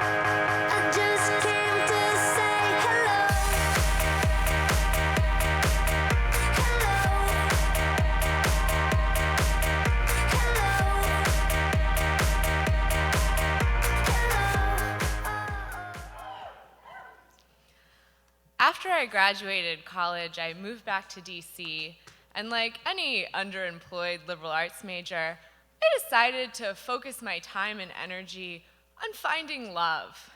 I just came to say hello. After I graduated college, I moved back to DC, and like any underemployed liberal arts major, I decided to focus my time and energy on finding love.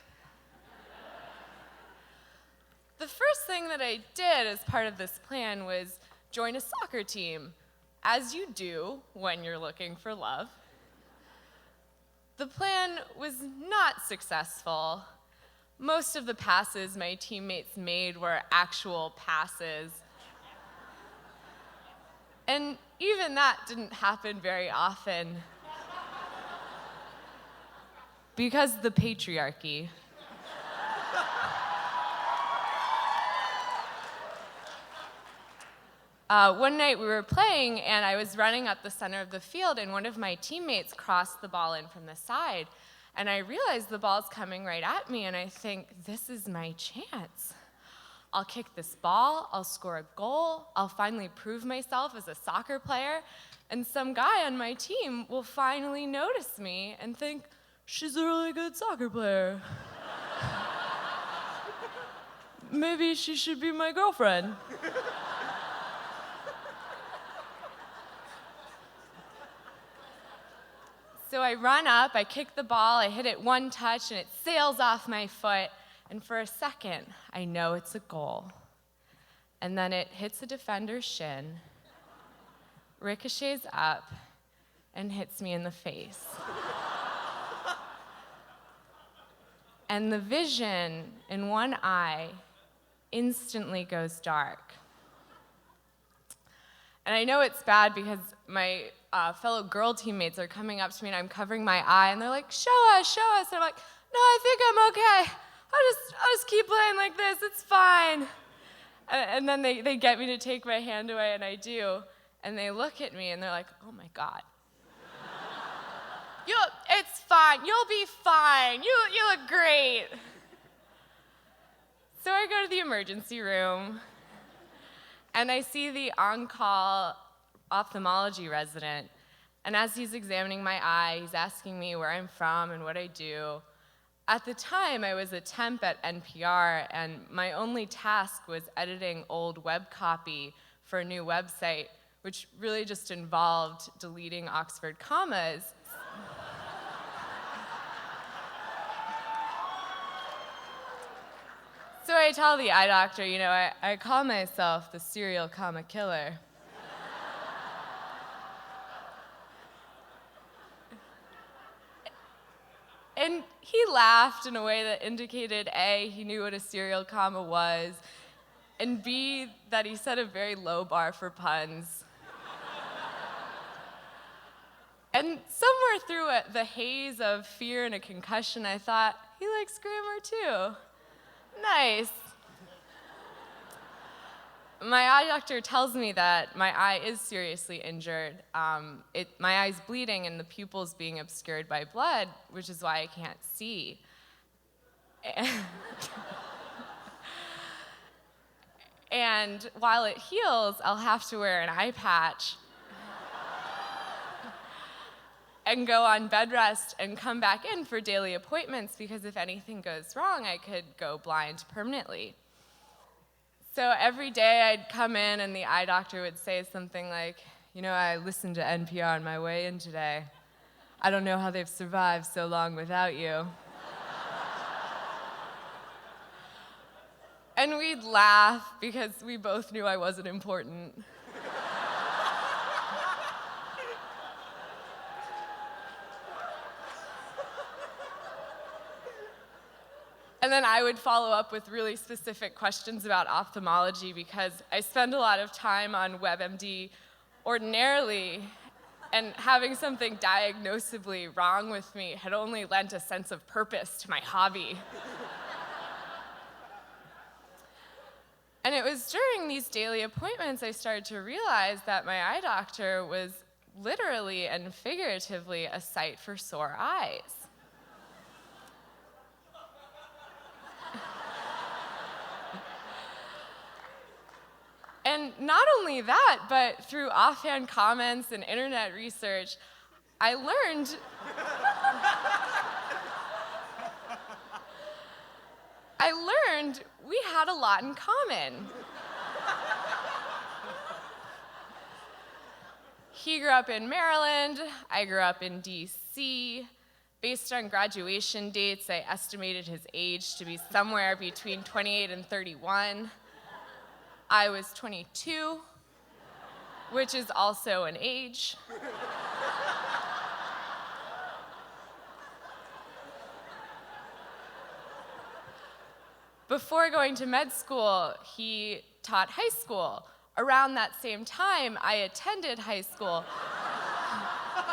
The first thing that I did as part of this plan was join a soccer team, as you do when you're looking for love. The plan was not successful. Most of the passes my teammates made were actual passes. And even that didn't happen very often. Because the patriarchy. One night we were playing and I was running up the center of the field and one of my teammates crossed the ball in from the side. And I realized the ball's coming right at me and I think, this is my chance. I'll kick this ball, I'll score a goal, I'll finally prove myself as a soccer player, and some guy on my team will finally notice me and think, she's a really good soccer player. Maybe she should be my girlfriend. So I run up, I kick the ball, I hit it one touch, and it sails off my foot. And for a second, I know it's a goal. And then it hits a defender's shin, ricochets up, and hits me in the face. And the vision in one eye instantly goes dark. And I know it's bad because my fellow girl teammates are coming up to me and I'm covering my eye and they're like, show us. And I'm like, no, I think I'm okay. I'll just keep playing like this, it's fine. And then they get me to take my hand away and I do. And they look at me and they're like, oh my God. It's fine, you'll be fine. You look great. So I go to the emergency room and I see the on-call ophthalmology resident. And as he's examining my eye, he's asking me where I'm from and what I do. At the time, I was a temp at NPR, and my only task was editing old web copy for a new website, which really just involved deleting Oxford commas. So I tell the eye doctor, I call myself the serial comma killer. And he laughed in a way that indicated, A, he knew what a serial comma was, and B, that he set a very low bar for puns. And somewhere through the haze of fear and a concussion, I thought, he likes grammar too. Nice. My eye doctor tells me that my eye is seriously injured. My eye's bleeding and the pupil's being obscured by blood, which is why I can't see. And while it heals, I'll have to wear an eye patch and go on bed rest and come back in for daily appointments because if anything goes wrong, I could go blind permanently. So every day I'd come in and the eye doctor would say something like, I listened to NPR on my way in today. I don't know how they've survived so long without you. And we'd laugh because we both knew I wasn't important. And then I would follow up with really specific questions about ophthalmology because I spend a lot of time on WebMD ordinarily, and having something diagnosably wrong with me had only lent a sense of purpose to my hobby. And it was during these daily appointments I started to realize that my eye doctor was literally and figuratively a sight for sore eyes. not only that, but through offhand comments and internet research, I learned we had a lot in common. He grew up in Maryland, I grew up in DC. Based on graduation dates, I estimated his age to be somewhere between 28 and 31. I was 22, which is also an age. Before going to med school, he taught high school. Around that same time, I attended high school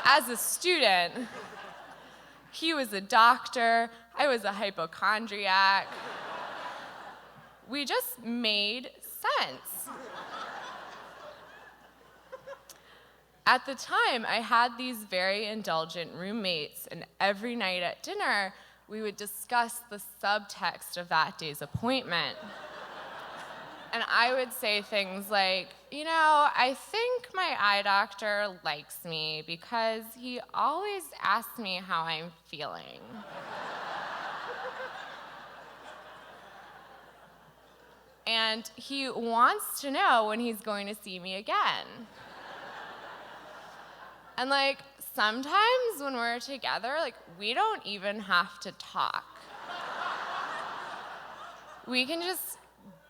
as a student. He was a doctor, I was a hypochondriac. We just made sense. At the time, I had these very indulgent roommates, and every night at dinner, we would discuss the subtext of that day's appointment. And I would say things like, you know, I think my eye doctor likes me because he always asks me how I'm feeling. And he wants to know when he's going to see me again. And like, sometimes when we're together, like, we don't even have to talk. We can just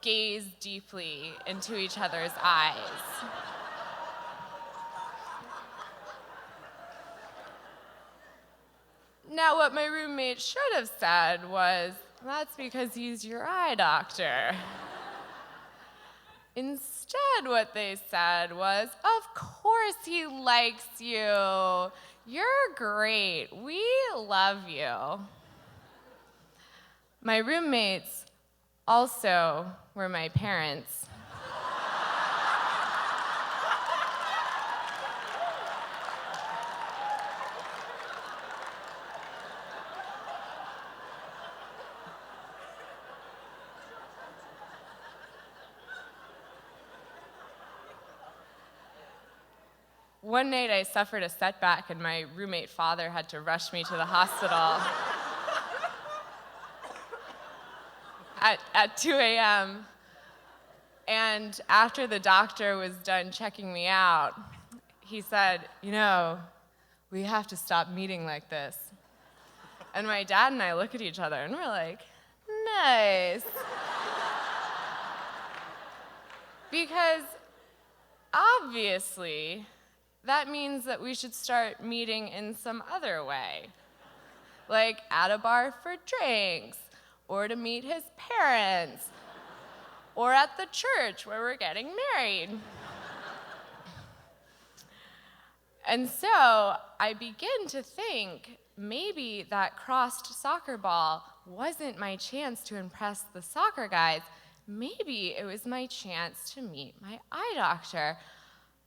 gaze deeply into each other's eyes. Now, what my roommate should have said was, that's because he's your eye doctor. Instead, what they said was, of course he likes you. You're great. We love you. My roommates also were my parents. One night I suffered a setback and my roommate father had to rush me to the hospital at 2 a.m. And after the doctor was done checking me out, he said, you know, we have to stop meeting like this. And my dad and I look at each other and we're like, nice. Because obviously, that means that we should start meeting in some other way. Like at a bar for drinks, or to meet his parents, or at the church where we're getting married. And so I begin to think maybe that crossed soccer ball wasn't my chance to impress the soccer guys. Maybe it was my chance to meet my eye doctor.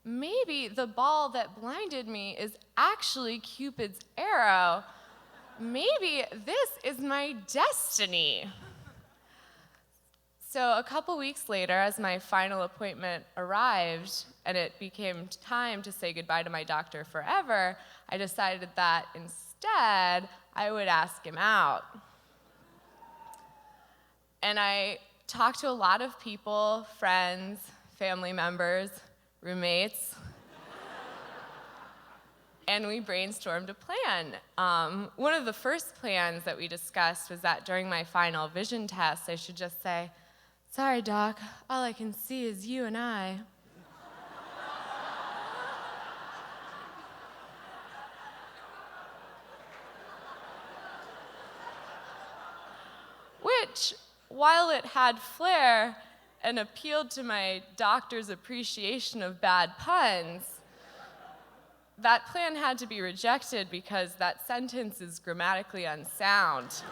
Maybe the ball that blinded me is actually Cupid's arrow. Maybe this is my destiny. So a couple weeks later, as my final appointment arrived and it became time to say goodbye to my doctor forever, I decided that instead I would ask him out. And I talked to a lot of people, friends, family members, roommates, and we brainstormed a plan. One of the first plans that we discussed was that during my final vision test, I should just say, sorry, doc, all I can see is you and I. Which, while it had flair and appealed to my doctor's appreciation of bad puns, that plan had to be rejected because that sentence is grammatically unsound.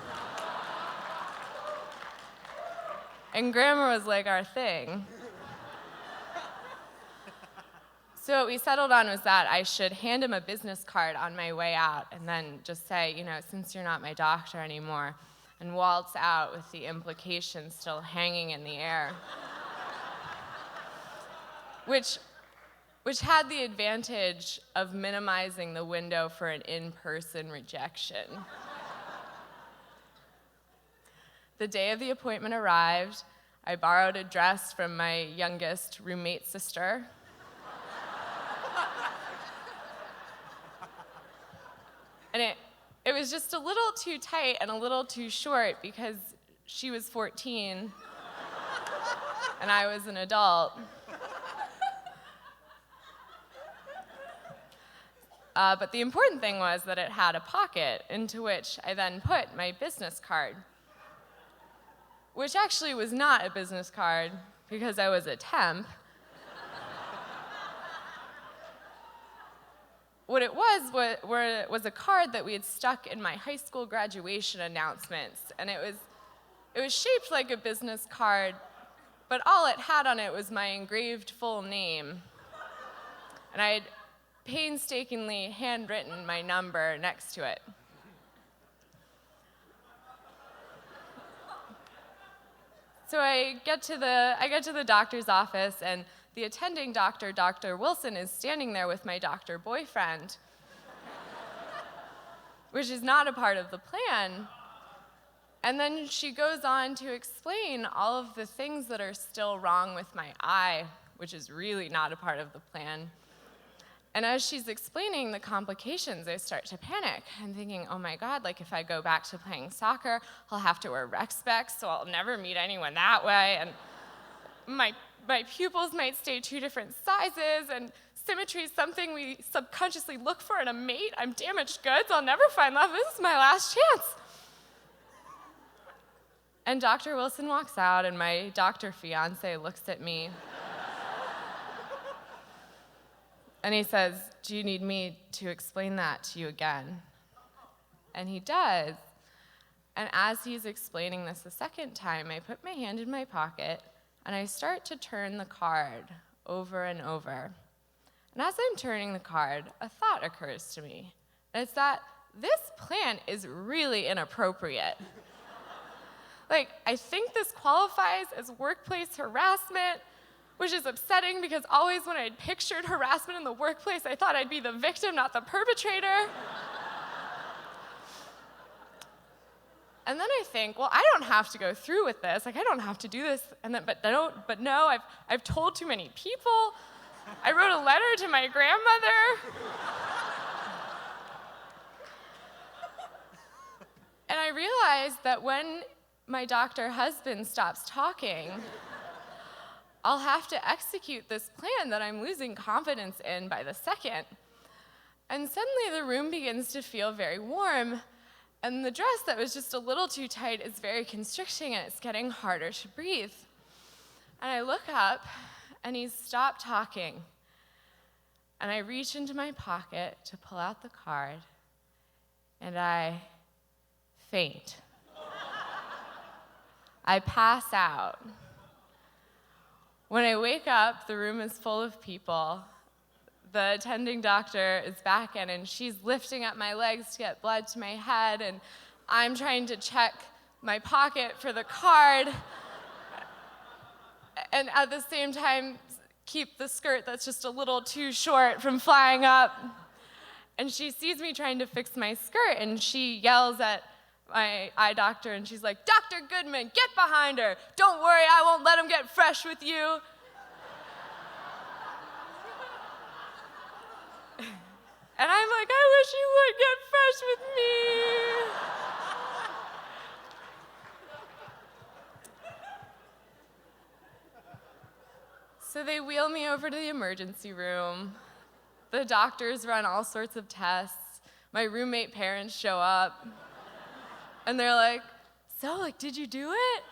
And grammar was like our thing. So what we settled on was that I should hand him a business card on my way out and then just say, you know, since you're not my doctor anymore, and waltz out with the implication still hanging in the air. which had the advantage of minimizing the window for an in-person rejection. The day of the appointment arrived. I borrowed a dress from my youngest roommate sister. And it was just a little too tight and a little too short because she was 14 and I was an adult. But the important thing was that it had a pocket into which I then put my business card, which actually was not a business card because I was a temp. What it was a card that we had stuck in my high school graduation announcements, and it was shaped like a business card, but all it had on it was my engraved full name. And I had painstakingly handwritten my number next to it. So I get to the doctor's office, and the attending doctor, Dr. Wilson, is standing there with my doctor boyfriend, which is not a part of the plan. And then she goes on to explain all of the things that are still wrong with my eye, which is really not a part of the plan. And as she's explaining the complications, I start to panic. I'm thinking, oh my God, like if I go back to playing soccer, I'll have to wear rec specs, so I'll never meet anyone that way. And my pupils might stay two different sizes, and symmetry is something we subconsciously look for in a mate. I'm damaged goods. I'll never find love. This is my last chance. And Dr. Wilson walks out, and my doctor fiance looks at me. And he says, do you need me to explain that to you again? And he does. And as he's explaining this the second time, I put my hand in my pocket, and I start to turn the card over and over. And as I'm turning the card, a thought occurs to me. And it's that this plan is really inappropriate. Like, I think this qualifies as workplace harassment, which is upsetting because always when I'd pictured harassment in the workplace, I thought I'd be the victim, not the perpetrator. And then I think, well, I don't have to go through with this. Like, I don't have to do this. But no, I've told too many people. I wrote a letter to my grandmother. And I realized that when my doctor husband stops talking, I'll have to execute this plan that I'm losing confidence in by the second. And suddenly the room begins to feel very warm, and the dress that was just a little too tight is very constricting, and it's getting harder to breathe. And I look up, and he's stopped talking. And I reach into my pocket to pull out the card, and I faint. I pass out. When I wake up, the room is full of people. The attending doctor is back in, and she's lifting up my legs to get blood to my head, and I'm trying to check my pocket for the card, and at the same time, keep the skirt that's just a little too short from flying up. And she sees me trying to fix my skirt, and she yells at my eye doctor, and she's like, Dr. Goodman, get behind her. Don't worry, I won't let him get fresh with you. And I'm like, I wish you would get fresh with me. So they wheel me over to the emergency room. The doctors run all sorts of tests. My roommate parents show up. And they're like, so, like, did you do it?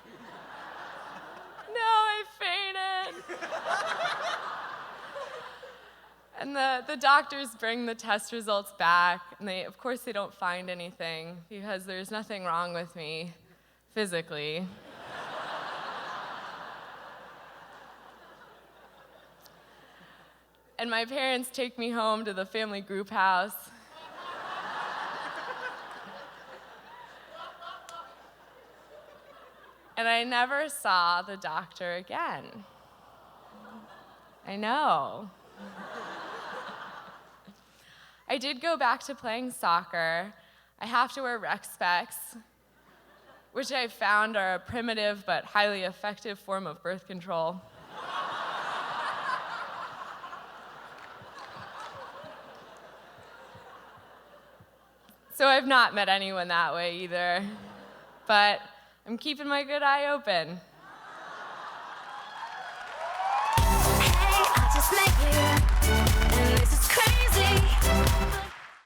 No, I fainted. And the doctors bring the test results back, and of course they don't find anything because there's nothing wrong with me physically. And my parents take me home to the family group house. And I never saw the doctor again. I know. I did go back to playing soccer. I have to wear rec specs, which I found are a primitive but highly effective form of birth control. So I've not met anyone that way either, but I'm keeping my good eye open. Hey, I just met you.